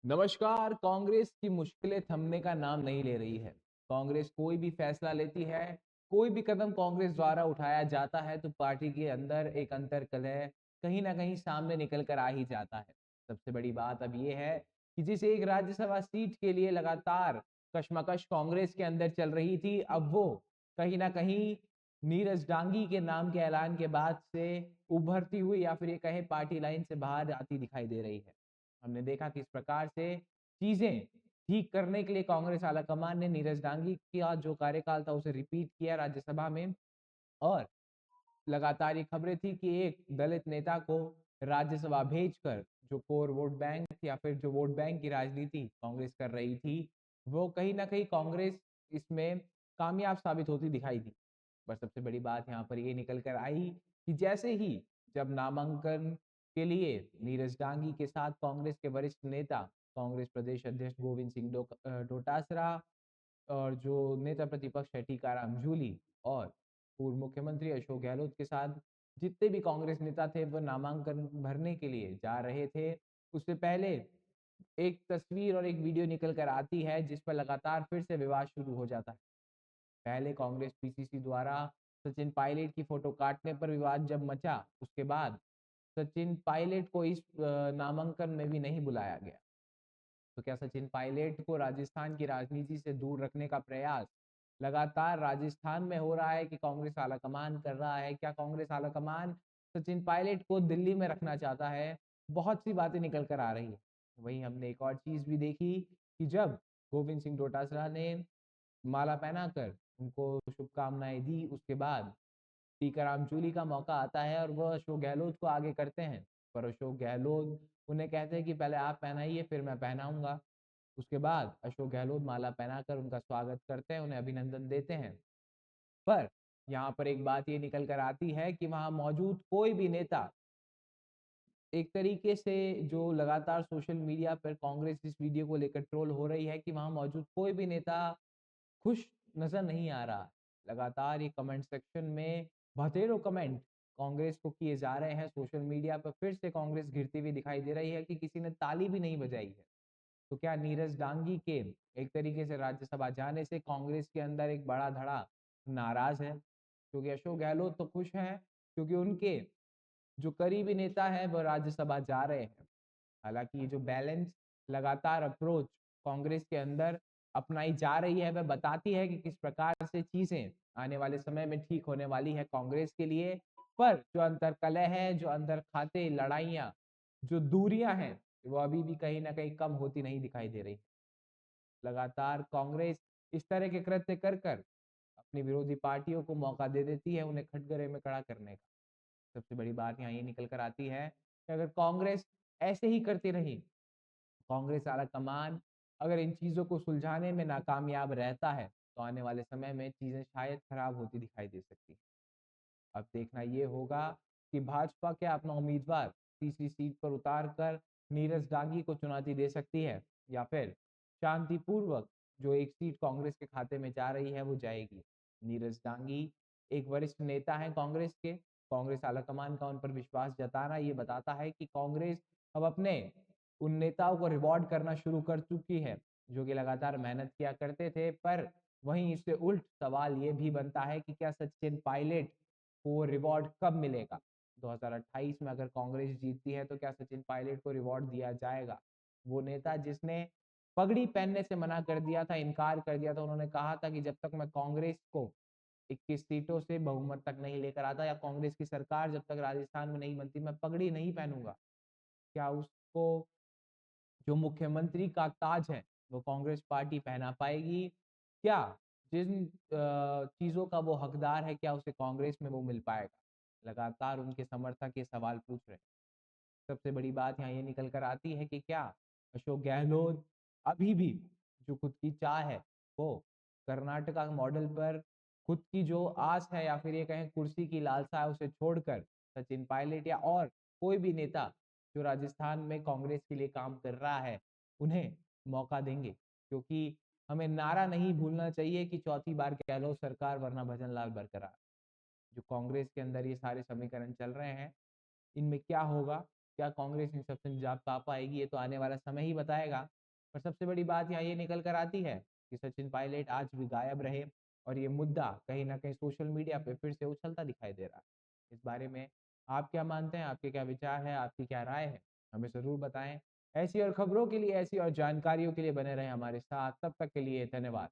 नमस्कार। कांग्रेस की मुश्किलें थमने का नाम नहीं ले रही है। कांग्रेस कोई भी फैसला लेती है, कोई भी कदम कांग्रेस द्वारा उठाया जाता है तो पार्टी के अंदर एक अंतर कलह कहीं ना कहीं सामने निकल कर आ ही जाता है। सबसे बड़ी बात अब ये है कि जिस एक राज्यसभा सीट के लिए लगातार कशमकश कांग्रेस के अंदर चल रही थी, अब वो कहीं ना कहीं नीरज डांगी के नाम के ऐलान के बाद से उभरती हुई या फिर ये कहे पार्टी लाइन से बाहर आती दिखाई दे रही है। हमने देखा किस प्रकार से चीजें ठीक करने के लिए कांग्रेस आलाकमान ने नीरज डांगी का जो कार्यकाल था उसे रिपीट किया राज्यसभा में। और लगातार ये खबरें थी कि एक दलित नेता को राज्यसभा भेजकर जो कोर वोट बैंक या फिर जो वोट बैंक की राजनीति कांग्रेस कर रही थी, वो कहीं ना कहीं कांग्रेस इसमें कामयाब साबित होती दिखाई दी। पर सबसे बड़ी बात यहाँ पर ये निकल कर आई कि जैसे ही जब नामांकन के लिए नीरज डांगी के साथ कांग्रेस के वरिष्ठ नेता, कांग्रेस प्रदेश अध्यक्ष गोविंद सिंह डोटासरा और जो नेता प्रतिपक्ष है टीकाराम जूली और पूर्व मुख्यमंत्री अशोक गहलोत के साथ जितने भी कांग्रेस नेता थे वो नामांकन भरने के लिए जा रहे थे, उससे पहले एक तस्वीर और एक वीडियो निकल कर आती है जिस पर लगातार फिर से विवाद शुरू हो जाता है। पहले कांग्रेस पीसीसी द्वारा सचिन पायलट की फोटो काटने पर विवाद जब मचा, उसके बाद सचिन पायलट को इस नामांकन में भी नहीं बुलाया गया। तो क्या सचिन पायलट को राजस्थान की राजनीति से दूर रखने का प्रयास लगातार राजस्थान में हो रहा है कि कांग्रेस आलाकमान कर रहा है? क्या कांग्रेस आलाकमान सचिन पायलट को दिल्ली में रखना चाहता है? बहुत सी बातें निकल कर आ रही है। वहीं हमने एक और चीज भी देखी कि जब गोविंद सिंह डोटासरा ने माला पहनाकर उनको शुभकामनाएं दी, उसके बाद टीकाराम जूली का मौका आता है और वह अशोक गहलोत को आगे करते हैं। पर अशोक गहलोत उन्हें कहते हैं कि पहले आप पहनाइए फिर मैं पहनाऊंगा। उसके बाद अशोक गहलोत माला पहनाकर उनका स्वागत करते हैं, उन्हें अभिनंदन देते हैं। पर यहाँ पर एक बात ये निकल कर आती है कि वहां मौजूद कोई भी नेता एक तरीके से जो लगातार सोशल मीडिया पर कांग्रेस इस वीडियो को लेकर ट्रोल हो रही है कि वहां मौजूद कोई भी नेता खुश नजर नहीं आ रहा। लगातार ये कमेंट सेक्शन में बथेरों कमेंट कांग्रेस को किए जा रहे हैं। सोशल मीडिया पर फिर से कांग्रेस गिरती हुई दिखाई दे रही है कि किसी ने ताली भी नहीं बजाई है। तो क्या नीरज डांगी के एक तरीके से राज्यसभा जाने से कांग्रेस के अंदर एक बड़ा धड़ा नाराज है? क्योंकि अशोक गहलोत तो खुश हैं क्योंकि उनके जो करीबी नेता है वो राज्यसभा जा रहे हैं। हालांकि ये जो बैलेंस लगातार अप्रोच कांग्रेस के अंदर अपनाई जा रही है वह बताती है कि किस प्रकार से चीजें आने वाले समय में ठीक होने वाली है कांग्रेस के लिए। पर जो अंतर कलह है, जो अंदर खाते लड़ाइयां, जो दूरियां हैं, वो अभी भी कहीं ना कहीं कम होती नहीं दिखाई दे रही। लगातार कांग्रेस इस तरह के कृत्य कर कर अपनी विरोधी पार्टियों को मौका दे देती है उन्हें कटघरे में खड़ा करने का। सबसे बड़ी बात यहाँ ये निकल कर आती है कि अगर कांग्रेस ऐसे ही करती रही, कांग्रेस आला कमान अगर इन चीजों को सुलझाने में नाकामयाब रहता है, तो आने वाले समय में चीजें शायद खराब होती दिखाई दे सकती है। अब देखना ये होगा कि भाजपा क्या अपना उम्मीदवार तीसरी सीट पर उतार कर नीरज डांगी को चुनौती दे सकती है, या फिर शांतिपूर्वक जो एक सीट कांग्रेस के खाते में जा रही है वो जाएगी। नीरज डांगी एक वरिष्ठ नेता है कांग्रेस के। कांग्रेस आलाकमान का उन पर विश्वास जताना ये बताता है कि कांग्रेस अब अपने उन नेताओं को रिवॉर्ड करना शुरू कर चुकी है जो कि लगातार मेहनत किया करते थे। पर वहीं इससे उल्ट सवाल ये भी बनता है कि क्या सचिन पायलट को रिवॉर्ड कब मिलेगा? 2028 में अगर कांग्रेस जीतती है तो क्या सचिन पायलट को रिवॉर्ड दिया जाएगा? वो नेता जिसने पगड़ी पहनने से मना कर दिया था, इनकार कर दिया था, उन्होंने कहा था कि जब तक मैं कांग्रेस को 21 सीटों से बहुमत तक नहीं लेकर आता या कांग्रेस की सरकार जब तक राजस्थान में नहीं बनती मैं पगड़ी नहीं पहनूंगा। क्या उसको जो मुख्यमंत्री का ताज है वो कांग्रेस पार्टी पहना पाएगी? क्या जिन चीजों का वो हकदार है क्या उसे कांग्रेस में वो मिल पाएगा? लगातार उनके समर्थक ये सवाल पूछ रहे हैं। सबसे बड़ी बात यहाँ ये निकल कर आती है कि क्या अशोक गहलोत अभी भी जो खुद की चाह है वो कर्नाटका मॉडल पर खुद की जो आस है या फिर ये कहें कुर्सी की लालसा है उसे छोड़कर सचिन पायलट या और कोई भी नेता जो राजस्थान में कांग्रेस के लिए काम कर रहा है उन्हें मौका देंगे? क्योंकि हमें नारा नहीं भूलना चाहिए कि चौथी बार गहलोत सरकार वरना भजन लाल बरकरार। जो कांग्रेस के अंदर ये सारे समीकरण चल रहे हैं, इनमें क्या होगा, क्या कांग्रेस इन सबसे निजात पा पाएगी, ये तो आने वाला समय ही बताएगा। पर सबसे बड़ी बात यहाँ ये निकल कर आती है कि सचिन पायलट आज भी गायब रहे और ये मुद्दा कहीं न कहीं सोशल मीडिया पे फिर से उछलता दिखाई दे रहा है। इस बारे में आप क्या मानते हैं? आपके क्या विचार हैं? आपकी क्या राय है? हमें ज़रूर बताएँ। ऐसी और खबरों के लिए, ऐसी और जानकारियों के लिए बने रहें हमारे साथ। तब तक के लिए धन्यवाद।